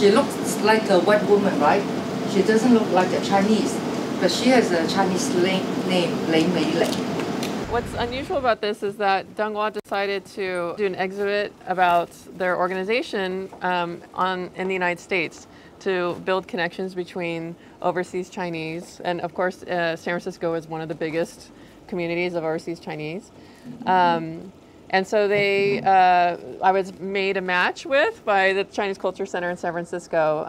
She looks like a white woman, right? She doesn't look like a Chinese, but she has a Chinese name, Lei Mei. What's unusual about this is that Donghua decided to do an exhibit about their organization in the United States to build connections between overseas Chinese, and of course San Francisco is one of the biggest communities of overseas Chinese. And so I was made a match with by the Chinese Culture Center in San Francisco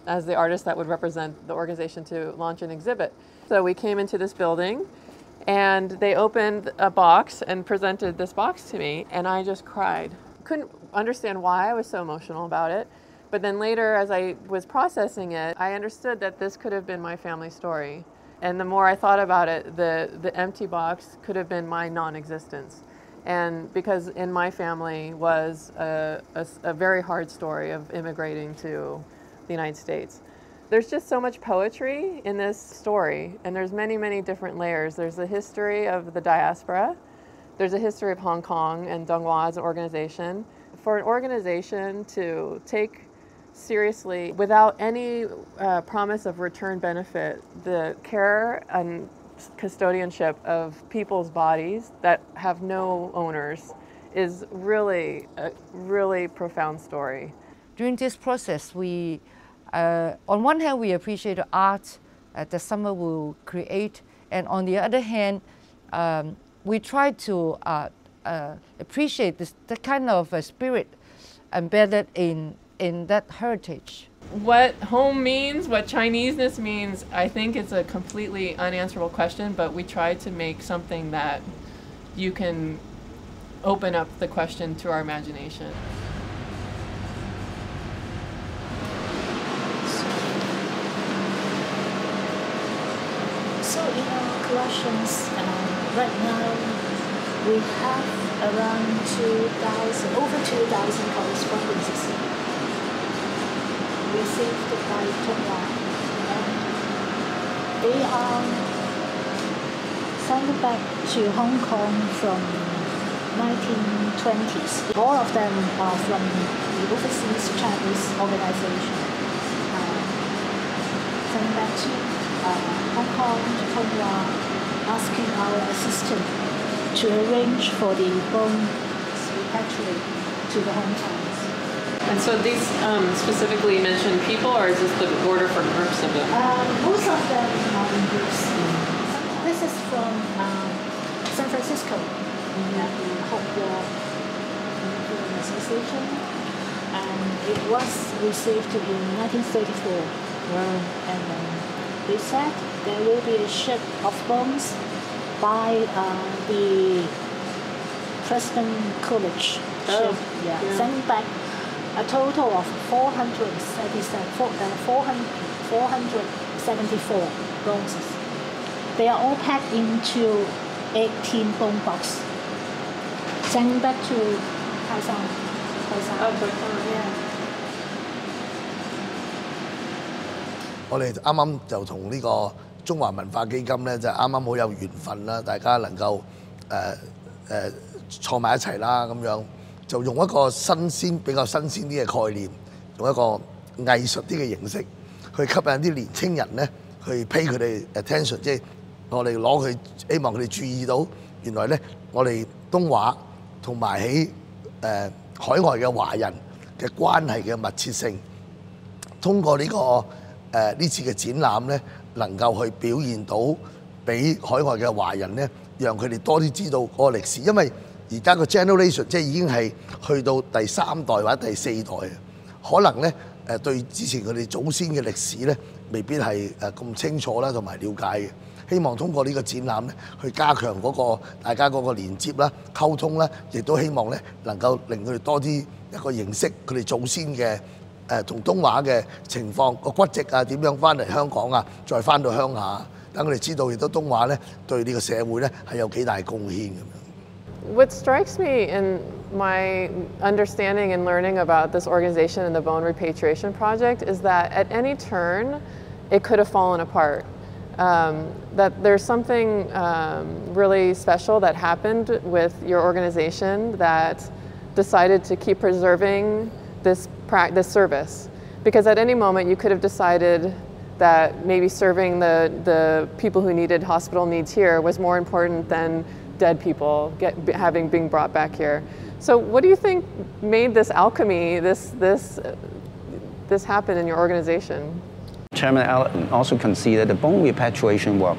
as the artist that would represent the organization to launch an exhibit. So we came into this building and they opened a box and presented this box to me, and I just cried. Couldn't understand why I was so emotional about it. But then later, as I was processing it, I understood that this could have been my family story. And the more I thought about it, the empty box could have been my non-existence. And because in my family was a very hard story of immigrating to the United States. There's just so much poetry in this story, and there's many, many different layers. There's the history of the diaspora. There's a history of Hong Kong and Donghua as an organization. For an organization to take seriously, without any promise of return benefit, the care and custodianship of people's bodies that have no owners is really a really profound story. During this process, we, on one hand, we appreciate the art that Summer will create, and on the other hand, we try to appreciate the kind of spirit embedded in that heritage. What home means, what Chineseness means, I think it's a completely unanswerable question, but we try to make something that you can open up the question to our imagination. So in our collections, right now, we have around over 2,000 correspondences received by Donghua. They are sent back to Hong Kong from 1920s. All of them are from the overseas Chinese organization. Sent back to Hong Kong to Donghua, asking our assistant to arrange for the bone repatriate to the hometowns. And so these specifically mention people, or is this the order for groups of them? Most of them are in groups. This is from San Francisco, the Hong Kong Association, and it was received in 1934. Wow. And they said there will be a ship of bones by the President Coolidge ship, sending back a total of 474 bones. They are all packed into 18 bone boxes, sent back to Taiwan. Yeah. 我哋啱啱就同呢個中華文化基金咧，就啱啱好有緣分啦，大家能夠坐埋一齊啦，咁樣就用一個比較新鮮啲嘅概念，用一個藝術啲嘅形式去吸引啲年青人咧，去 pay 佢哋 attention， 即係我哋攞佢，希望佢哋注意到原來咧，我哋東華同埋喺海外嘅華人嘅關係嘅密切性，通過呢個呢次嘅展覽咧，能夠去表現到俾海外嘅華人咧，讓佢哋多啲知道嗰個歷史，因為而家個 generation 即係已經係去到第3代或者第4代，可能咧對之前佢哋祖先嘅歷史咧，未必係咁清楚啦，同埋了解嘅。希望通過呢個展覽咧，去加強嗰個大家嗰個連接啦、溝通啦，亦都希望咧能夠令佢哋多啲一個認識佢哋祖先嘅同東華嘅情況，個骨殖啊點樣翻嚟香港啊，再翻到鄉下，等佢哋知道亦都東華咧對呢個社會咧係有幾大貢獻咁樣。What strikes me in my understanding and learning about this organization and the Bone Repatriation Project is that at any turn, it could have fallen apart. That there's something really special that happened with your organization that decided to keep preserving this this service. Because at any moment you could have decided that maybe serving the people who needed hospital needs here was more important than dead people being brought back here. So what do you think made this alchemy, this happen in your organization? Chairman Allen also considered the bone repatriation work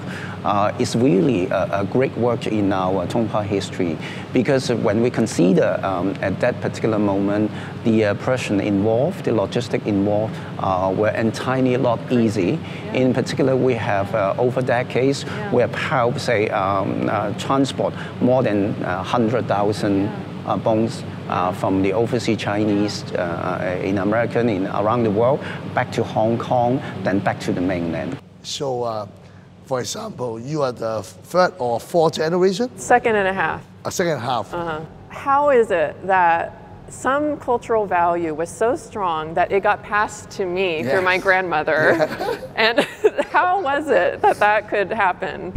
is really a great work in our Tongpa history, because when we consider at that particular moment the person involved, the logistic involved were entirely not easy. In particular, we have over decades we have helped say transport more than 100,000 bones from the overseas Chinese in America, around the world, back to Hong Kong, then back to the mainland. So, for example, you are the third or fourth generation? Second and a half. A second and a half. How is it that some cultural value was so strong that it got passed to me through my grandmother? And how was it that that could happen?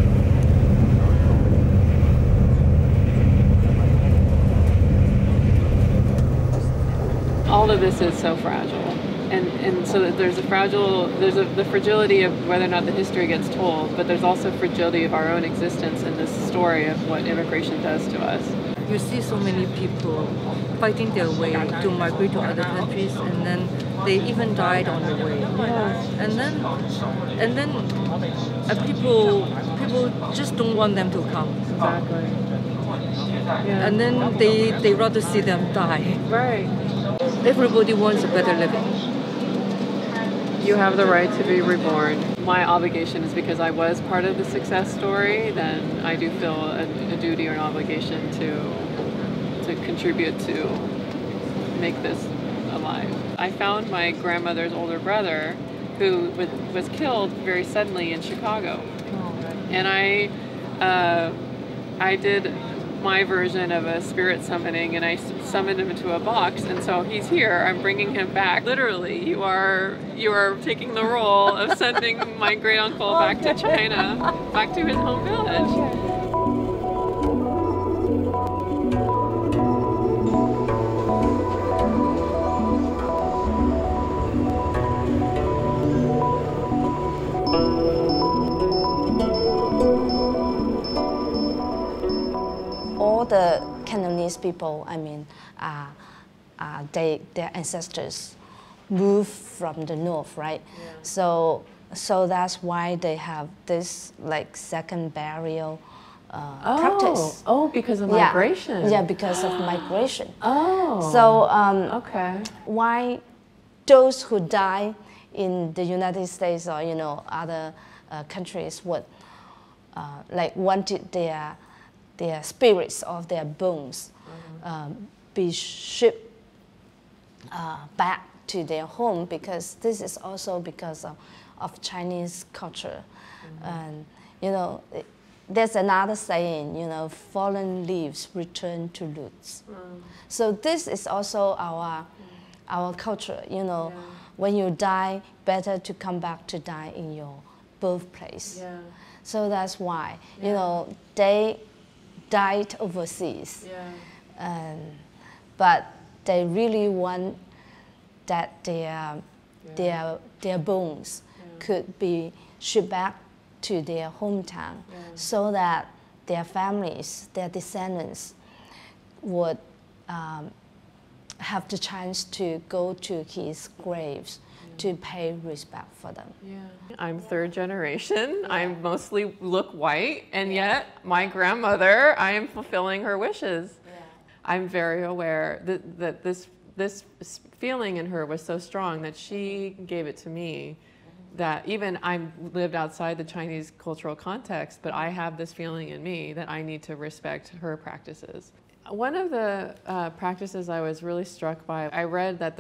All of this is so fragile, and so that there's the fragility of whether or not the history gets told, but there's also fragility of our own existence in this story of what immigration does to us. You see so many people fighting their way to migrate to other countries, and then they even died on the way. And then people just don't want them to come. Exactly. Yeah. And then they rather see them die. Right. Everybody wants a better living. You have the right to be reborn. My obligation is because I was part of the success story, then I do feel a duty or an obligation to contribute to make this alive. I found my grandmother's older brother who was killed very suddenly in Chicago. And I did my version of a spirit summoning, and I summoned him into a box, and so he's here. I'm bringing him back. Literally, you are taking the role of sending my great uncle back to China, back to his home village. All the Cantonese people, I mean, their ancestors moved from the north, right? Yeah. So that's why they have this like second burial practice. Oh, because of migration. Yeah, because of migration. Oh. So okay. Why those who die in the United States or other countries would like wanted their spirits of their bones be shipped back to their home, because this is also because of Chinese culture. And there's another saying, fallen leaves return to roots. So this is also our culture, when you die, better to come back to die in your birthplace. Yeah. So that's why, they died overseas. Yeah. But they really want that their bones could be shipped back to their hometown, so that their families, their descendants would have the chance to go to his graves to pay respect for them. Yeah. I'm third generation. I mostly look white, and yet my grandmother, I am fulfilling her wishes. Yeah. I'm very aware that this feeling in her was so strong that she gave it to me, that even I lived outside the Chinese cultural context, but I have this feeling in me that I need to respect her practices. One of the practices I was really struck by, I read that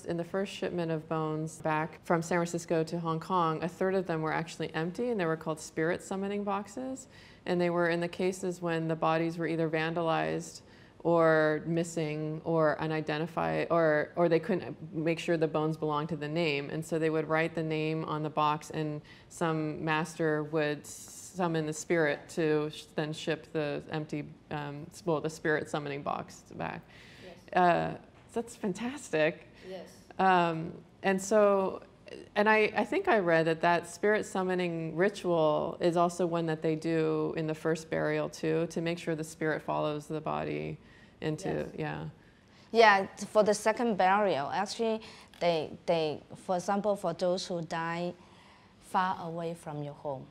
in the first shipment of bones back from San Francisco to Hong Kong, a third of them were actually empty, and they were called spirit summoning boxes. And they were in the cases when the bodies were either vandalized or missing or unidentified, or they couldn't make sure the bones belonged to the name. And so they would write the name on the box, and some master would summon the spirit to then ship the empty, the spirit summoning box back. Yes. That's fantastic. Yes. And so, and I think I read that spirit summoning ritual is also one that they do in the first burial too, to make sure the spirit follows the body into, yeah. Yeah, for the second burial, actually, they, for example, for those who die far away from your home,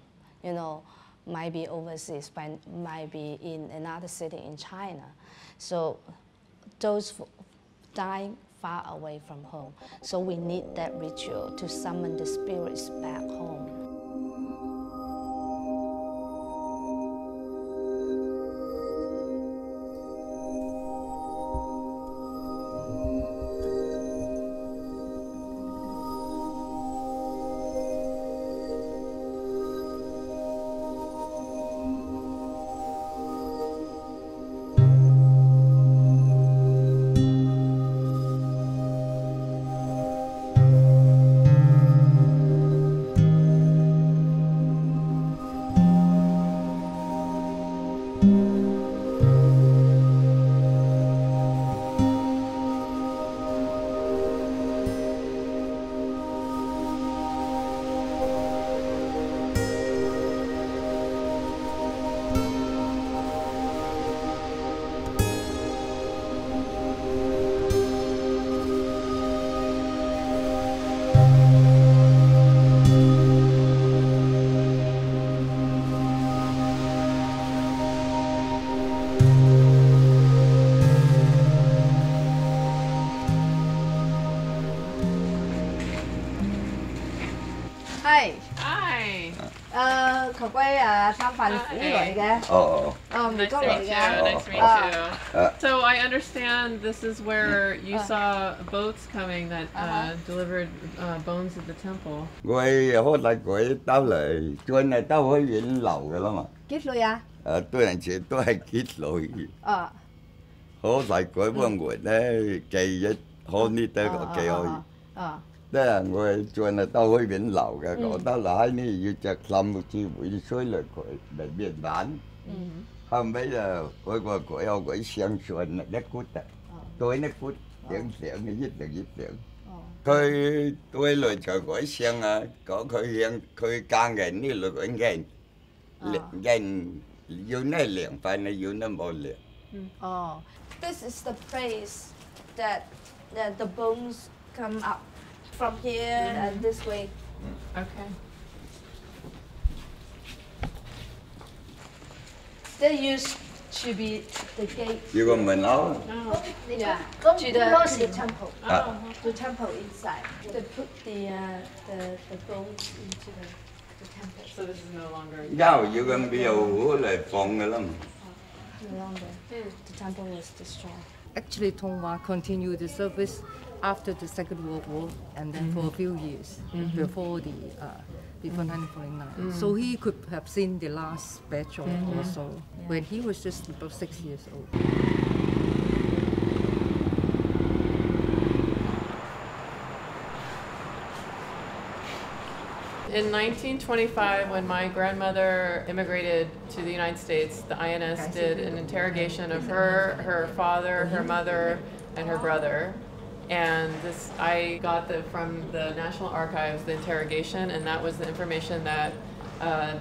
you know, might be overseas, might be in another city in China. So those die far away from home. So we need that ritual to summon the spirits back home. Hi. Hi. 求歸三藩市嚟嘅。美 Nice 國 to 嚟 meet 嘅。 you. Nice to meet you. So I understand this is where you saw boats coming that delivered bones at the temple. 佢好大鬼兜嚟，最係兜去遠流嘅啦嘛。幾歲啊？對人前都係結累，哦。好大鬼幫我咧記憶，好呢得個記可以。哦。即係我係最係兜去遠流嘅，覺得嗱呢要隻冧個智慧衰落佢嚟變蛋。後尾就嗰個鬼有鬼相傳啊，一骨啊，對一骨影相嘅一定一定。佢對來就鬼相啊，講佢向佢間嘅呢類鬼人，人要呢涼快呢要呢冇涼。Oh, this is the place that the bones come up from here and this way. Okay. They used to be the gate. You got my now? Yeah, to the temple. Ah. The temple inside. They put the bones into the temple. So this is no longer. Now you can be a whole phong嘅啦。No longer. The temple was destroyed. Actually, Tonghua continued the service after the Second World War and then for a few years before 1949. So he could have seen the last batch also when he was just about 6 years old. In 1925, when my grandmother immigrated to the United States, the INS did an interrogation of her, her father, her mother, and her brother. And this, I got from the National Archives, the interrogation, and that was the information that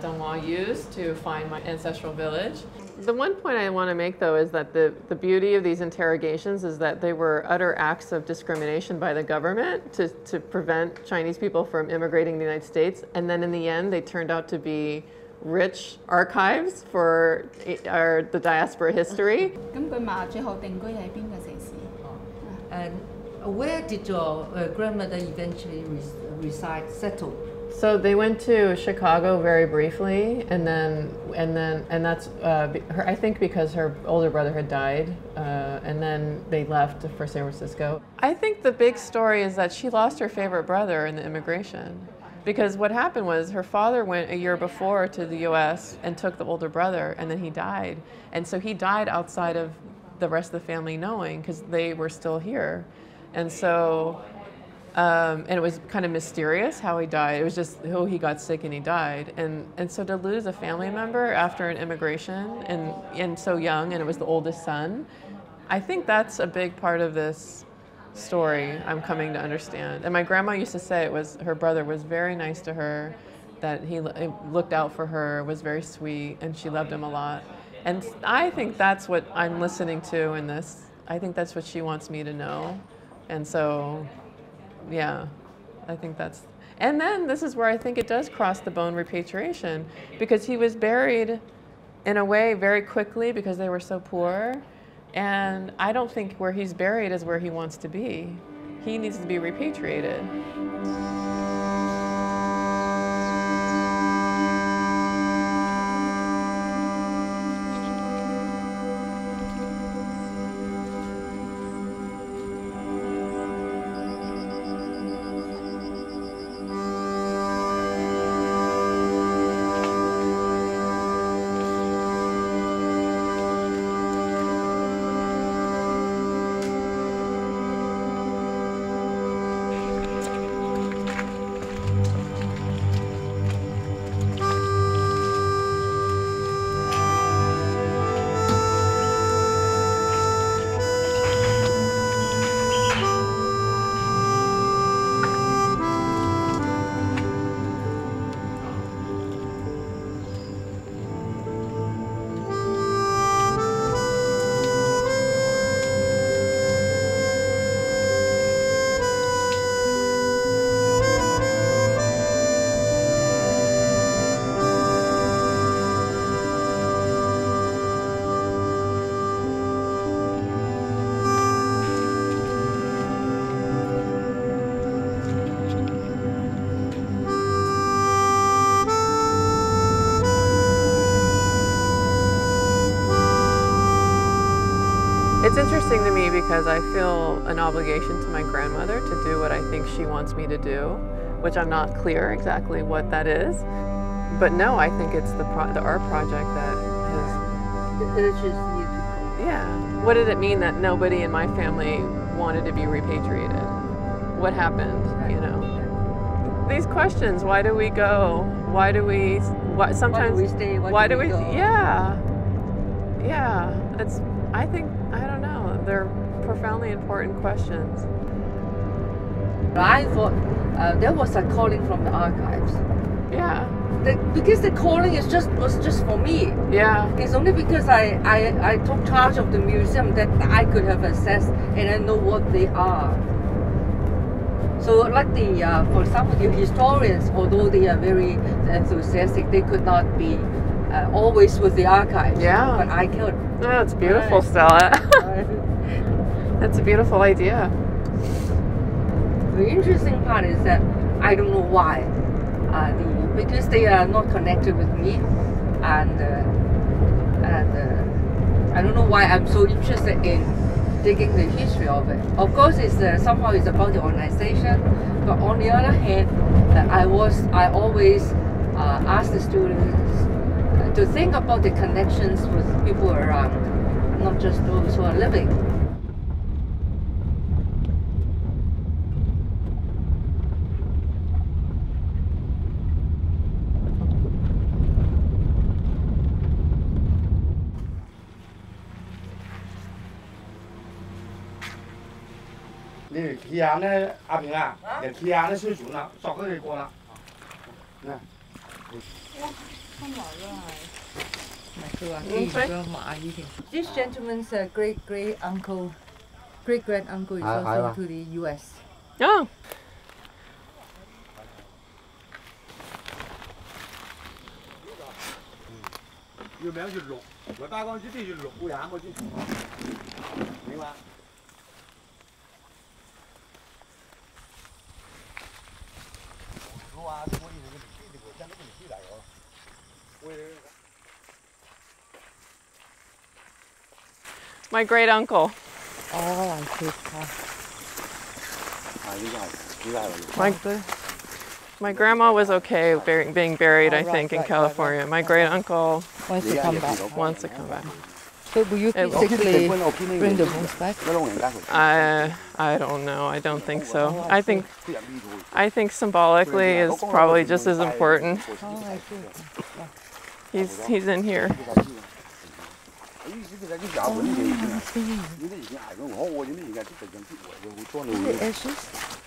Donghua used to find my ancestral village. The one point I want to make, though, is that the beauty of these interrogations is that they were utter acts of discrimination by the government to prevent Chinese people from immigrating to the United States. And then in the end, they turned out to be rich archives for the diaspora history. 咁佢嫲最後定居喺邊個城市？ And where did your grandmother eventually reside, settle? So they went to Chicago very briefly, and that's I think because her older brother had died, and then they left for San Francisco. I think the big story is that she lost her favorite brother in the immigration, because what happened was her father went a year before to the U.S. and took the older brother, and then he died, and so he died outside of the rest of the family knowing, because they were still here, and so. And it was kind of mysterious how he died. It was just, he got sick and he died. And so to lose a family member after an immigration and so young, and it was the oldest son, I think that's a big part of this story I'm coming to understand. And my grandma used to say it was her brother was very nice to her, that he looked out for her, was very sweet, and she loved him a lot. And I think that's what I'm listening to in this. I think that's what she wants me to know. And so, yeah, I think that's, and then this is where I think it does cross the bone repatriation, because he was buried in a way very quickly because they were so poor. And I don't think where he's buried is where he wants to be. He needs to be repatriated. It's interesting to me because I feel an obligation to my grandmother to do what I think she wants me to do, which I'm not clear exactly what that is. But no, I think it's the art project that has... It urges you to go. Yeah. What did it mean that nobody in my family wanted to be repatriated? What happened, you know? These questions, why do we go? Why do we... sometimes... Why do we stay? Why do we go? Yeah. Yeah. It's... I think, I don't know, they're profoundly important questions. I thought there was a calling from the archives. Yeah. Because the calling was just for me. Yeah. It's only because I took charge of the museum that I could have access and I know what they are. So like for example, the historians, although they are very enthusiastic, they could not be always with the archives. Yeah. But I could. Oh, it's beautiful, Stella. That's a beautiful idea. The interesting part is that I don't know why. Because they are not connected with me, and I don't know why I'm so interested in digging the history of it. Of course, it's somehow it's about the organization, but on the other hand, I always ask the students to think about the connections with people around, not just those who are living.你企下呢，阿平啊，你企下呢水船啦，索咗你過啦。嗱。This gentleman's great grand uncle is also to the U.S. Oh. 要名叫綠，我打講呢啲叫綠烏眼嗰啲，明嘛？我話我以前呢條真係唔知嚟喎。My great uncle. Oh, I see. My grandma was okay being buried, I think, in California. My great uncle Wants to come back. wants to come back. So will you physically bring the bones back? I don't know. I don't think so. I think symbolically is probably just as important. Oh, I see. He's in here.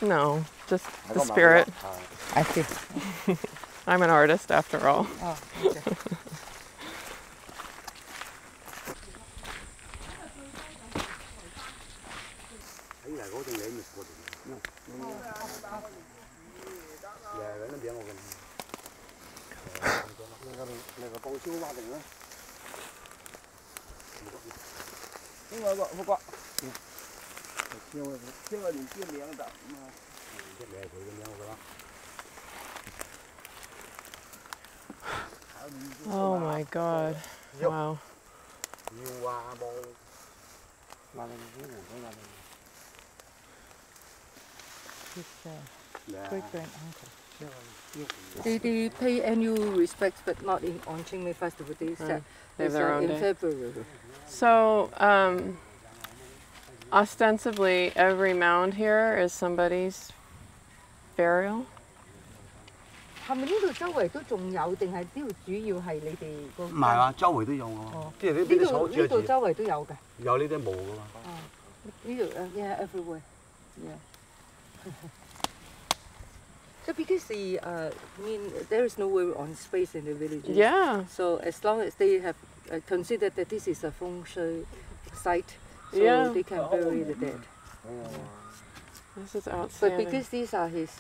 No, just the spirit. I see. I'm an artist after all. Oh, okay. Oh my God. Wow. His great-grand uncle. They pay annual respects, but not on Qingmei Festival. They said They have their own in day. February. So, ostensibly, every mound here is somebody's burial. 係咪呢度周圍都仲有，定係呢度主要係你哋個？唔係啊，周圍都有喎。即係呢啲草呢度周圍都有嘅。有呢啲毛噶嘛。哦，呢度yeah everywhere yeah. So because I mean there is nowhere on space in the villages. Yeah. So as long as they have considered that this is a feng shui site, so Yeah. they can bury the dead. This is But outstanding. because these are his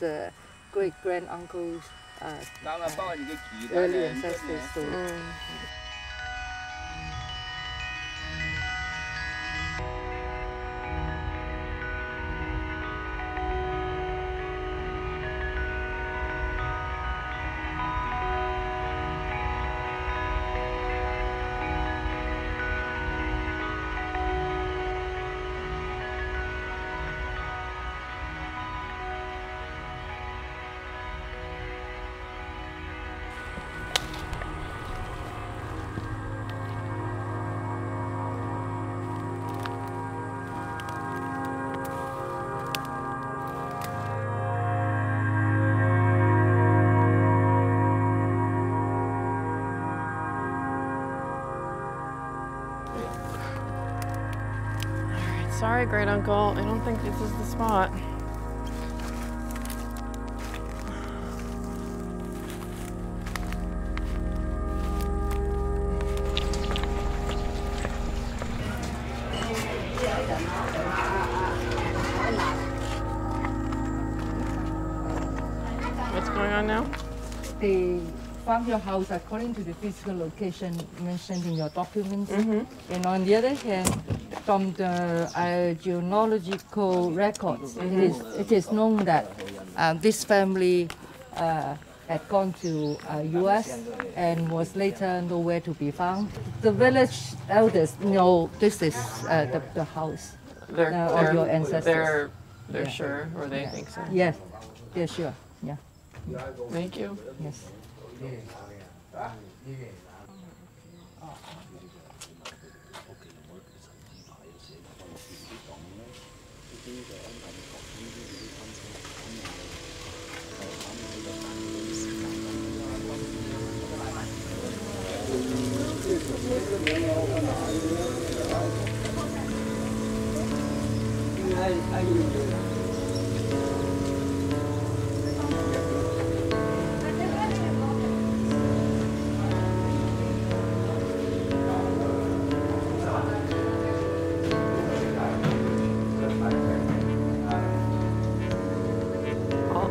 great grand uncles. Early ancestors. So. Sorry, great uncle. I don't think this is the spot. What's going on now? They found your house according to the physical location mentioned in your documents. And on the other hand, from the genealogical records, it is known that this family had gone to U.S. and was later nowhere to be found. The village elders know this is the house of your ancestors. They're sure, or they think so. Yes, they're sure. Yeah. Thank you. Yes.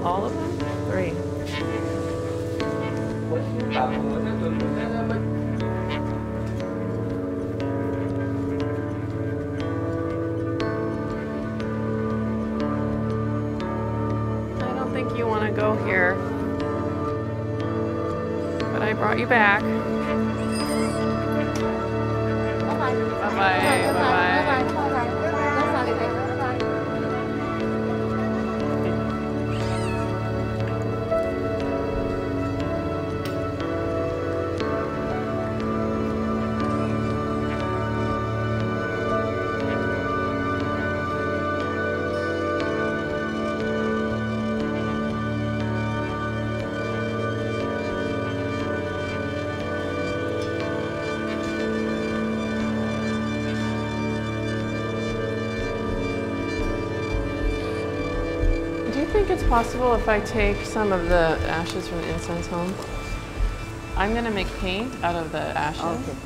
All of them? 3. I don't think you want to go here, but I brought you back. Bye-bye. Bye-bye. think it's possible if I take some of the ashes from the incense home? I'm going to make paint out of the ashes. Okay.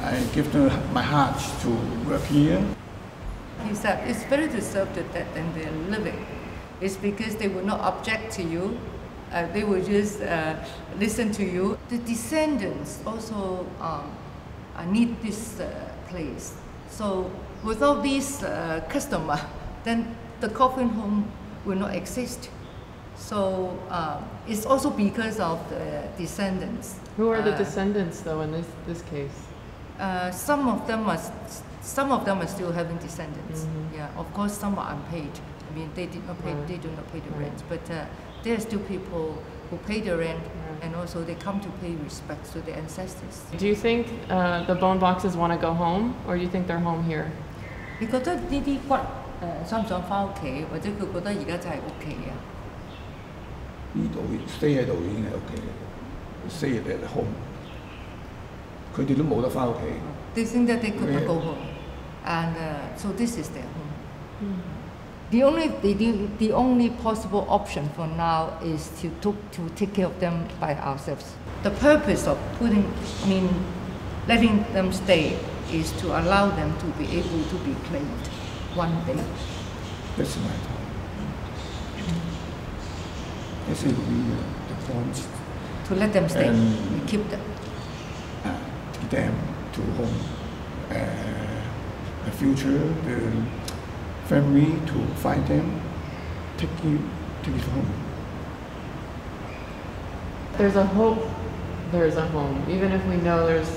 I give my heart to work here. He said it's better to serve the dead than the living. It's because they will not object to you. They will just listen to you. The descendants also need this place. So without this customer, then the coffin home will not exist. So it's also because of the descendants. Who are the descendants, though, in this case? Some of them are still having descendants. Mm-hmm. Yeah, of course, some are unpaid. I mean, they did not pay. They do not pay the rent, but there are still people who pay the rent, and also they come to pay respect to their ancestors. Do you think the bone boxes want to go home, or do you think they're home here? 你覺得呢啲骨想唔想翻屋企，或者佢覺得而家就係屋企啊？呢度 stay 喺度已經係屋企，stay at home。佢哋都冇得翻屋企。They think that they could not go home, and so this is their home. The only possible option for now is to take care of them by ourselves. The purpose of letting them stay is to allow them to be able to be claimed one day. That's my thought. This will be the point. To let them stay, and keep them. Take them to home. The future, the family to find them, take it home. There's a hope. There's a home, even if we know there's.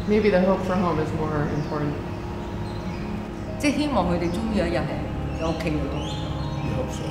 Maybe the hope for home is more important. 即係希望佢哋終於有一日係有屋企嘅咯。You hope so.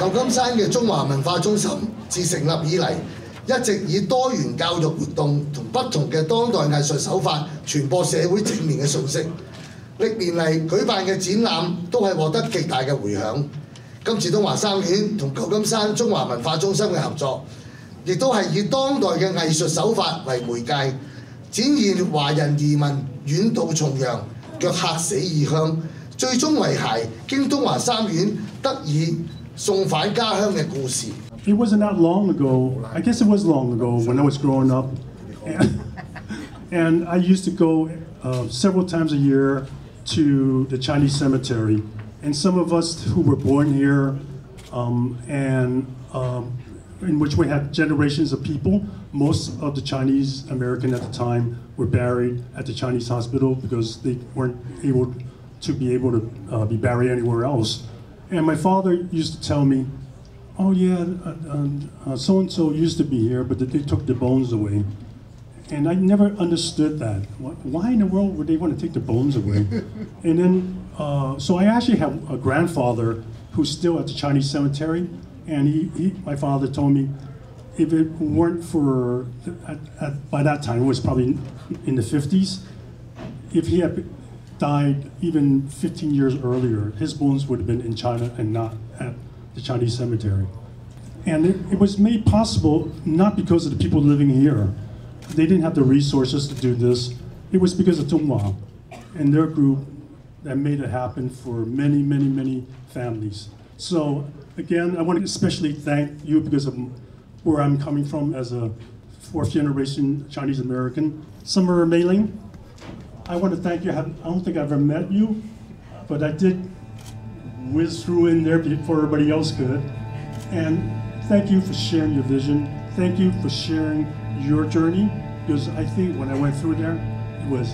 舊金山嘅中華文化中心自成立以嚟，一直以多元教育活動同不同嘅當代藝術手法傳播社會正面嘅訊息。歷年嚟舉辦嘅展覽都係獲得極大嘅迴響。今次東華三院同舊金山中華文化中心嘅合作，亦都係以當代嘅藝術手法為媒介，展現華人移民遠渡重洋，腳客死異鄉，最終遺骸經東華三院得以送返家鄉嘅故事。It wasn't that long ago. I guess it was long ago when I was growing up, and I used to go several times a year to the Chinese cemetery. And some of us who were born here, in which we had generations of people, most of the Chinese American at the time were buried at the Chinese hospital because they weren't able to be buried anywhere else. And my father used to tell me, oh yeah, so-and-so used to be here, but they took the bones away. And I never understood that. Why in the world would they want to take the bones away? And then, so I actually have a grandfather who's still at the Chinese cemetery, and my father told me, if it weren't for, by that time, it was probably in the 50s, if he had died even 15 years earlier, his bones would have been in China and not at the Chinese cemetery. And it was made possible not because of the people living here. They didn't have the resources to do this. It was because of Tunghua and their group that made it happen for many, many, many families. So again, I want to especially thank you because of where I'm coming from as a fourth generation Chinese American. Summer Mei-Ling, I want to thank you. I don't think I've ever met you, but I did whiz through in there before everybody else could. And thank you for sharing your vision. Thank you for sharing your journey, because I think when I went through there, it was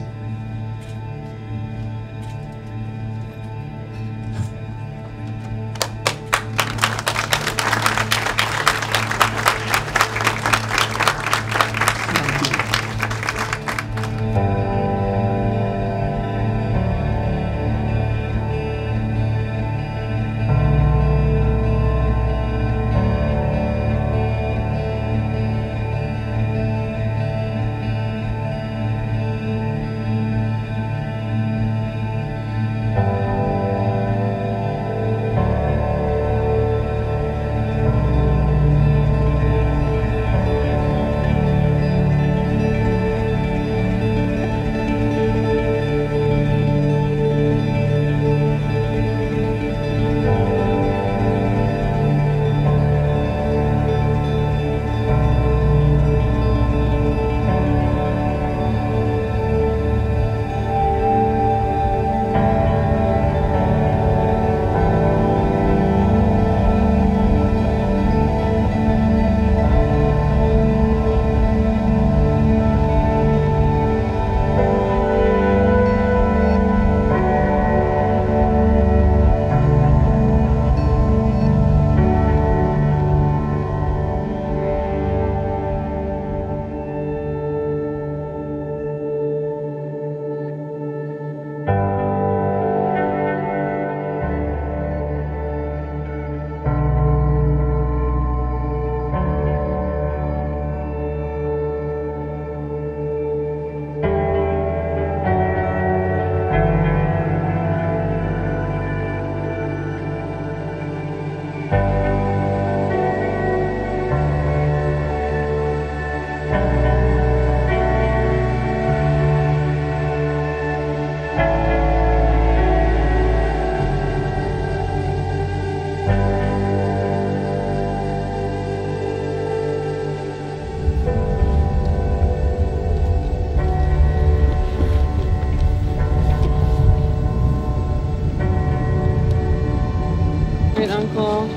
Uncle.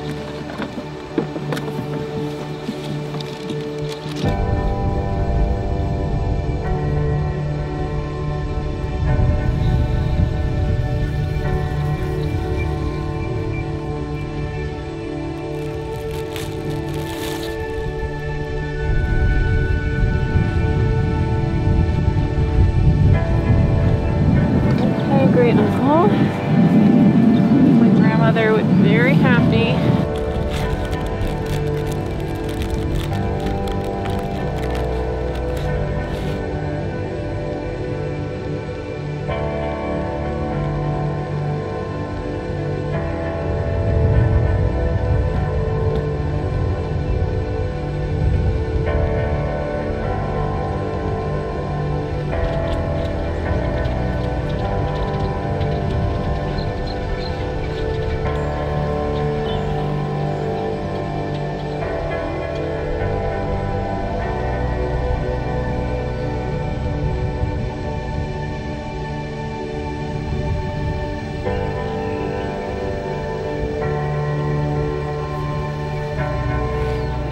Okay, great uncle. My grandmother was very happy.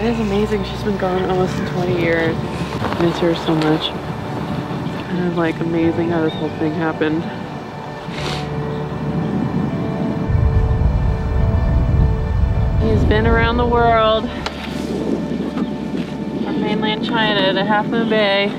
It is amazing. She's been gone almost 20 years. I miss her so much. It's kind of like amazing how this whole thing happened. He's been around the world, from mainland China to Half Moon Bay.